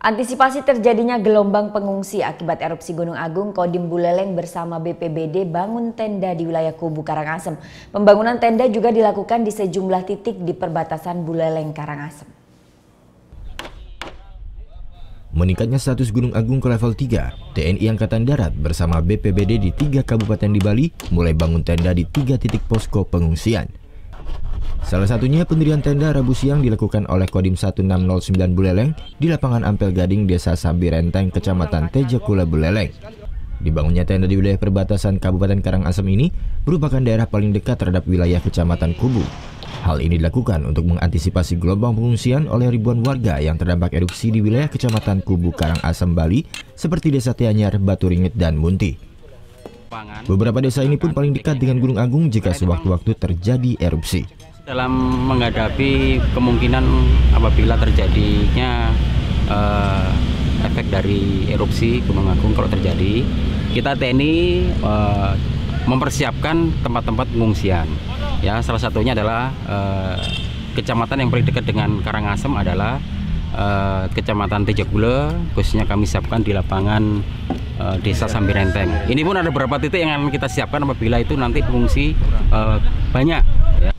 Antisipasi terjadinya gelombang pengungsi akibat erupsi Gunung Agung, Kodim Buleleng bersama BPBD bangun tenda di wilayah Kubu Karangasem. Pembangunan tenda juga dilakukan di sejumlah titik di perbatasan Buleleng Karangasem. Meningkatnya status Gunung Agung ke level 3, TNI Angkatan Darat bersama BPBD di 3 kabupaten di Bali mulai bangun tenda di 3 titik posko pengungsian. Salah satunya pendirian tenda Rabu siang dilakukan oleh Kodim 1609 Buleleng di lapangan Ampel Gading, Desa Sambi Renteng, Kecamatan Tejakula, Buleleng. Dibangunnya tenda di wilayah perbatasan Kabupaten Karangasem ini merupakan daerah paling dekat terhadap wilayah Kecamatan Kubu. Hal ini dilakukan untuk mengantisipasi gelombang pengungsian oleh ribuan warga yang terdampak erupsi di wilayah Kecamatan Kubu Karangasem, Bali, seperti Desa Tianyar, Batu Ringit, dan Munti. Beberapa desa ini pun paling dekat dengan Gunung Agung jika sewaktu-waktu terjadi erupsi. Dalam menghadapi kemungkinan apabila terjadinya efek dari erupsi Gunung Agung kalau terjadi, kita TNI mempersiapkan tempat-tempat pengungsian. Ya, salah satunya adalah kecamatan yang paling dekat dengan Karangasem adalah Kecamatan Tejakula, khususnya kami siapkan di lapangan Desa Sambi Renteng. Ini pun ada beberapa titik yang akan kita siapkan apabila itu nanti pengungsi banyak. Ya.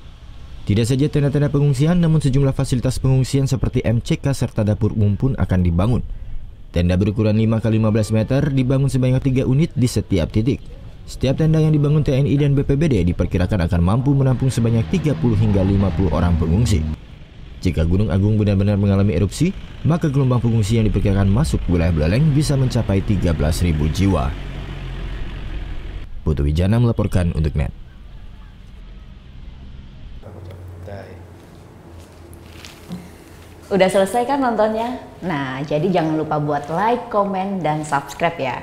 Tidak saja tenda-tenda pengungsian, namun sejumlah fasilitas pengungsian seperti MCK serta dapur umum pun akan dibangun. Tenda berukuran 5x15 meter dibangun sebanyak 3 unit di setiap titik. Setiap tenda yang dibangun TNI dan BPBD diperkirakan akan mampu menampung sebanyak 30 hingga 50 orang pengungsi. Jika Gunung Agung benar-benar mengalami erupsi, maka gelombang pengungsi yang diperkirakan masuk wilayah Buleleng bisa mencapai 13.000 jiwa. Putu Wijana melaporkan untuk NET. Udah selesai kan nontonnya? Nah, jadi jangan lupa buat like, komen, dan subscribe ya.